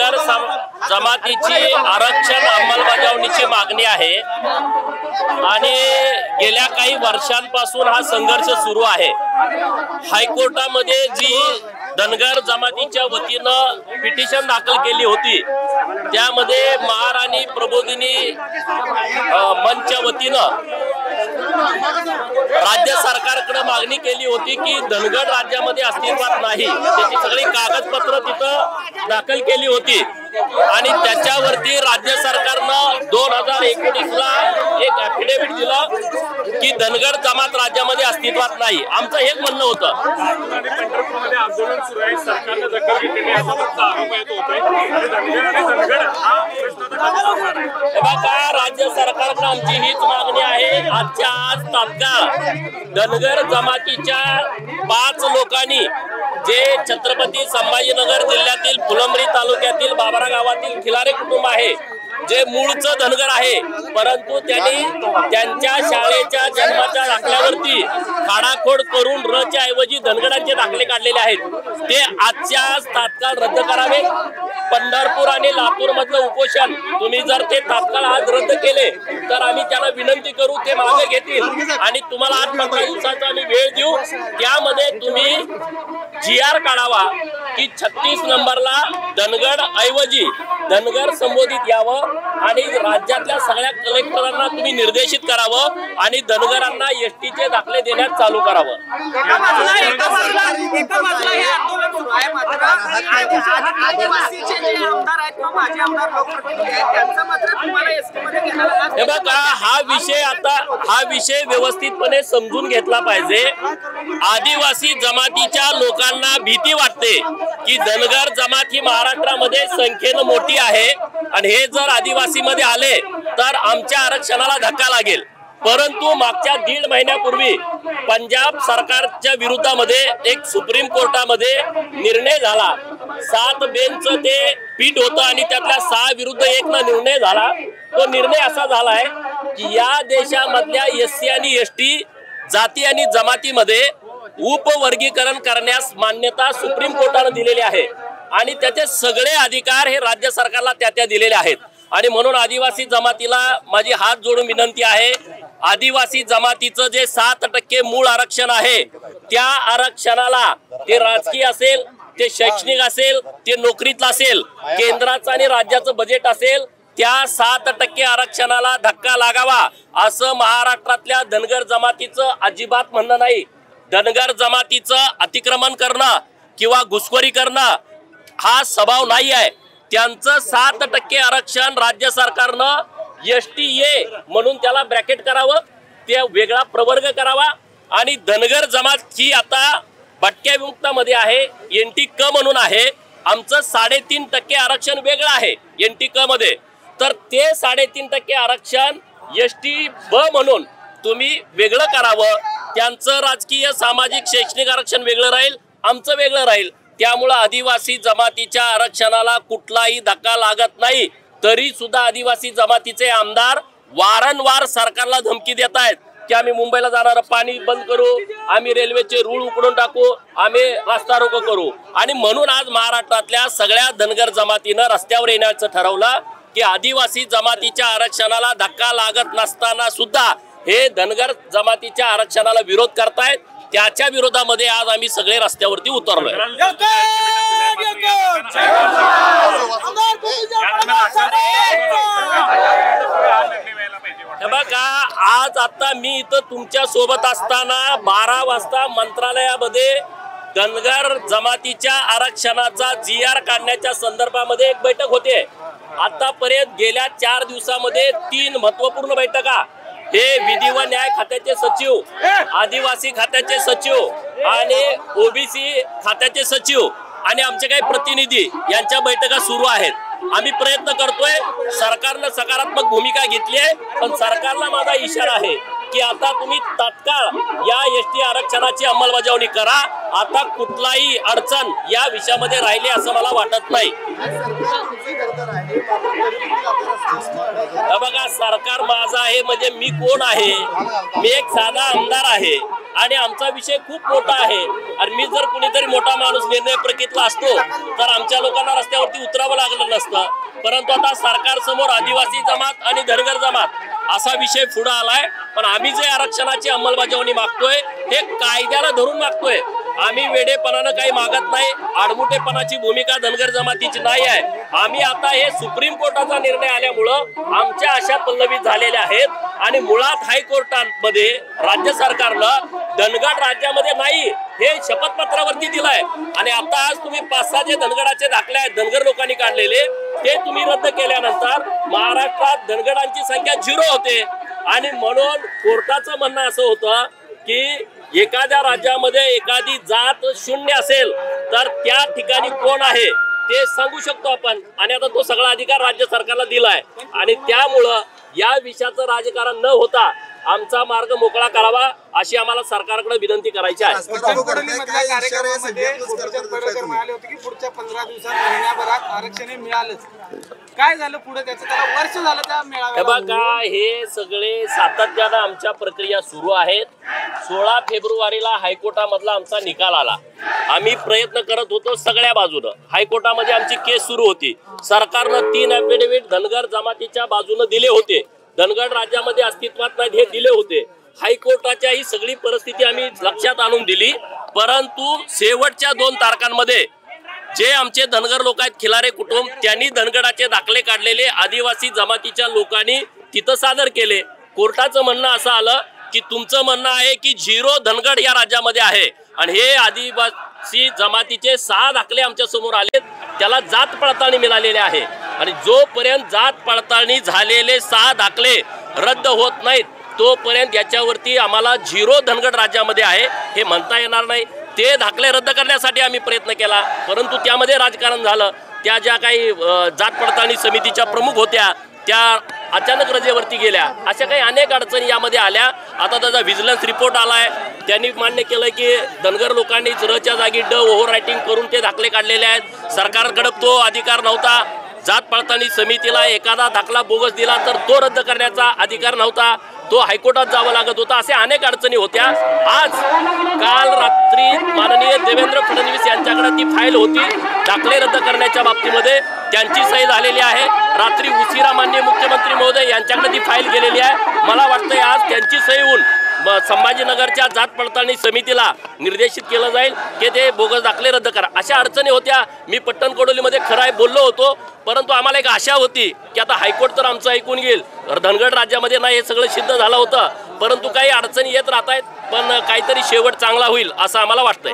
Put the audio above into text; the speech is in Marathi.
धनगर जमातीची आरक्षण अंमलबजावणीची मागणी आहे आणि गेल्या काही वर्षांपासून हा संघर्ष सुरू आहे। हायकोर्टामध्ये जी धनगर जमातीच्या वतीनं पिटिशन दाखल केली होती त्यामध्ये महाराणी प्रबोधिनी मंचच्या वतीनं राज्य सरकारकडे मागणी केली होती की धनगर राज्यामध्ये अस्तित्वात नाही, त्याची सगळी कागदपत्र तिथं दाखल केली होती आणि त्याच्यावरती राज्य सरकारनं 2019 ला एक ॲफिडेव्हिट दिलं की धनगर जमात राज्यामध्ये अस्तित्वात नाही। आमचं हेच म्हणणं होतं। बघा, राज्य सरकारनं आमची हीच मागणी आहे। आजच्या आज तात्काळ धनगर जमातीच्या 5 लोकांनी जे छत्रपती संभाजीनगर जिल्ह्यातील फुलंब्री तालुक्यातील बाबरा गावातील खिलारे कुटुंब आहे, जे मूळचं धनगर आहे परंतु त्यांनी त्यांच्या शाळेच्या जन्माच्या दाखल्यावरती खाडाखोड करून रच्या ऐवजी धनगरांचे दाखले काढलेले आहेत, ते आजच्या आज तात्काळ रद्द करावे। पंढरपूर आणि लातूर मधलं उपोषण तुम्ही जर ते तात्काळ आज रद्द केले तर आम्ही त्यांना विनंती करू, ते मागे घेतील आणि तुम्हाला आज 15 दिवसाचा आम्ही वेळ देऊ। त्यामध्ये तुम्ही GR काढावा की 36 नंबरला धनगर ऐवजी धनगर संबोधित यावं आणि राज्यातल्या सगळ्या कलेक्टरांना तुम्ही निर्देशित करावं आणि धनगरांना एसटीचे दाखले देण्यास चालू करावं। हे बघा, हा विषय व्यवस्थितपणे समजून घेतला पाहिजे। आदिवासी जमातीच्या लोकांना भीती वाटते की धनगर जमात ही महाराष्ट्रामध्ये संख्येनं मोठी आहे आणि हे जर आदिवासी मध्ये आले तर आमच्या आरक्षणाला धक्का लागेल। परंतु मागच्या 1.5 महिन्यापूर्वी पंजाब सरकारच्या विरोधामध्ये एक सुप्रीम कोर्टामध्ये निर्णय झाला। 7 बेंचचं ते पीठ होतं आणि त्यातल्या 6 विरुद्ध 1 ला निर्णय झाला। तो निर्णय असा झालाय की या देशामधल्या SC आणि ST जाती आणि जमातीमध्ये उपवर्गीकरण करण्यास मान्यता सुप्रीम कोर्टाने दिलेली आहे आणि त्याचे सगळे अधिकार हे राज्य सरकारला त्या दिलेले आहेत। आणि म्हणून आदिवासी जमातीला माझी हात जोडून विनंती आहे, आदिवासी जमातीचं जे 7% मूळ आरक्षण आहे त्या आरक्षणाला, ते राजकीय असेल, ते शैक्षणिक असेल, ते नोकरीतलं असेल, केंद्राचं आणि राज्याचं बजेट असेल, त्या 7% आरक्षणाला धक्का लागावा असं महाराष्ट्रातल्या धनगर जमातीचं अजिबात म्हणणं नाही। धनगर जमातीचं अतिक्रमण करणं किंवा घुसखोरी करणं हा स्वभाव नाही आहे। त्यांचं 7% आरक्षण राज्य सरकारनं STA म्हणून त्याला ब्रॅकेट करावं, ते वेगळा प्रवर्ग करावा आणि धनगर जमात ही आता भटक्या विमुक्तामध्ये आहे, NT क म्हणून आहे। आमचं 3.5% आरक्षण वेगळं आहे NT क मध्ये, तर ते 3.5% आरक्षण ST ब म्हणून तुम्ही वेगळं करावं। त्यांचं राजकीय, सामाजिक, शैक्षणिक आरक्षण वेगळं राहील, आमचं वेगळं राहील। त्यामुळे आदिवासी जमातीच्या आरक्षणाला कुठलाही धक्का लागत नाही। तरी सुद्धा आदिवासी जमातीचे आमदार वारंवार सरकारला धमकी देत आहेत की आम्ही मुंबईला जाणारं पाणी बंद करू, आम्ही रेल्वेचे रूळ उकडून टाकू, आम्ही रस्ता रोको करू। आणि म्हणून आज महाराष्ट्रातल्या सगळ्या धनगर जमातीनं रस्त्यावर येण्याचं ठरवलं की आदिवासी जमातीच्या आरक्षणाला धक्का लागत नसताना सुद्धा हे धनगर जमातीच्या आरक्षणाला विरोध करतायत। त्याच्या विरोधामध्ये आज आम्ही सगळे रस्त्यावरती उतरलोय। बघा, आज आता मी इथं तुमच्या सोबत असताना 12 वाजता मंत्रालयामध्ये धनगर जमातीच्या आरक्षणाचा GR काढण्याच्या संदर्भामध्ये एक बैठक होते। आतापर्यंत गेल्या 4 दिवसामध्ये 3 महत्वपूर्ण बैठका, हे विधी व न्याय खात्याचे सचिव, आदिवासी खात्याचे सचिव आणि OBC खात्याचे सचिव आणि आमचे काही प्रतिनिधी यांच्या बैठका सुरू आहेत। आम्ही प्रयत्न करतोय, सरकारनं सकारात्मक भूमिका घेतली आहे, पण सरकारला माझा इशारा आहे की आता तुम्ही तात्काळ या एसटी आरक्षणाची अंमलबजावणी करा। आता कुठलाही अडचण या विषयामध्ये राहिली असं मला वाटत नाही। बघा, सरकार माझं आहे म्हणजे मी कोण आहे? मी एक साधा आमदार आहे आणि आमचा विषय खूप मोठा आहे। आणि मी जर कुणीतरी मोठा माणूस निर्णय प्रक्रियेतला असतो तर आमच्या लोकांना रस्त्यावरती उतरावं लागलं नसतं। परंतु आता सरकार समोर आदिवासी जमात आणि धनगर जमात असा विषय पुढे आलाय। पण आम्ही जे आरक्षणाची अंमलबजावणी मागतोय हे कायद्याला धरून मागतोय। आम्ही वेडेपणानं काही मागत नाही, आडमुठेपणाची भूमिका धनगर जमातीची नाही आहे। आम्ही आता हे सुप्रीम कोर्टाचा निर्णय आल्यामुळं आमच्या आशा पल्लवित झालेल्या आहेत आणि मुळात हायकोर्टामध्ये राज्य सरकारनं धनगर राज्यामध्ये नाही हे शपथपत्रावरती दिलंय। आणि आता आज तुम्ही 5-6 जे धनगराचे दाखले आहेत धनगर लोकांनी काढलेले ते तुम्ही रद्द केल्यानंतर महाराष्ट्रात धनगरांची संख्या 0 होते। आणि म्हणून कोर्टाचं म्हणणं असं होतं की एखाद्या राज्यामध्ये एखादी जात 0 असेल तर त्या ठिकाणी कोण आहे ते सांगू शकतो आपण। आणि आता तो सगळा अधिकार राज्य सरकारला दिलाय आणि त्यामुळं या विषयाचं राजकारण न होता आमचा मार्ग मोकळा करावा अशी आम्हाला सरकारकडे विनंती करायची आहे। पुढच्या 15 दिवसात महिन्याभरात आरक्षण मिळालंच, काय झालं पुढे? त्याचं त्याला वर्ष झालं त्या मेळाव्याला। बघा, हे सगळे सातत्यानं आमच्या प्रक्रिया सुरू आहेत। 16 फेब्रुवारीला हायकोर्टामधला आमचा निकाल आला। आम्ही प्रयत्न करत होतो सगळ्या बाजूनं, हायकोर्टामध्ये आमची केस सुरू होती। सरकारनं 3 ॲफिडेव्हिट धनगर जमातीच्या बाजूनं दिले होते, धनगर राज्यामध्ये अस्तित्वात नाहीत हे दिले होते। हायकोर्टाच्या ही सगळी परिस्थिती आम्ही लक्षात आणून दिली। परंतु शेवटच्या 2 तारखांमध्ये जे आमचे धनगर लोक आहेत, खिलारे कुटुंब, त्यांनी धनगराचे दाखले काढलेले आदिवासी जमातीच्या लोकांनी तिथं सादर केले। कोर्टाचं म्हणणं असं आलं की तुमचं म्हणणं आहे की 0 धनगर या राज्यामध्ये आहे आणि हे आदिवासी जमातीचे 6 दाखले आमच्या समोर आले, त्याला जात पडताळणी मिळालेली आहे। आणि जोपर्यंत जात पडताळणी झालेले 6 दाखले रद्द होत नाहीत तोपर्यंत याच्यावरती आम्हाला 0 धनगर राज्यामध्ये आहे हे म्हणता येणार नाही। ते दाखले रद्द करण्यासाठी आम्ही प्रयत्न केला, परंतु त्यामध्ये राजकारण झालं। त्या ज्या काही जात पडताळणी समितीच्या प्रमुख होत्या त्या अचानक रजेवरती गेल्या, अशा काही अनेक अडचणी यामध्ये आल्या। आता त्याचा व्हिजिलन्स रिपोर्ट आलाय, त्यांनी मान्य केलं की धनगर लोकांनी रच्या जागी ओव्हर रायटिंग करून ते दाखले काढलेले आहेत। सरकारकडे तो अधिकार नव्हता। जात पडताळणी समितीला एखादा दाखला बोगस दिला तर तो रद्द करण्याचा अधिकार नव्हता, तो हायकोर्टात जावं लागत होता। असे अनेक अडचणी होत्या। आज काल रात्री माननीय देवेंद्र फडणवीस यांच्याकडे ती फाईल होती दाखले रद्द करण्याच्या बाबतीमध्ये, त्यांची सही झालेली आहे। रात्री उशिरा माननीय मुख्यमंत्री महोदय यांच्याकडे ती फाईल गेलेली आहे। मला वाटतंय आज त्यांची सही होऊन संभाजीनगरच्या जात पडताळणी समितीला निर्देशित केलं जाईल की ते बोगस दाखले रद्द करा। अशा अडचणी होत्या। मी पट्टणकोडोलीमध्ये खराय बोललो होतो, परंतु आम्हाला एक आशा होती की आता हायकोर्ट तर आमचं ऐकून घेईल, धनगर राज्यामध्ये नाही हे सगळं सिद्ध झालं होतं। परंतु काही अडचणी येत राहत आहेत, पण काहीतरी शेवट चांगला होईल असं आम्हाला वाटतंय।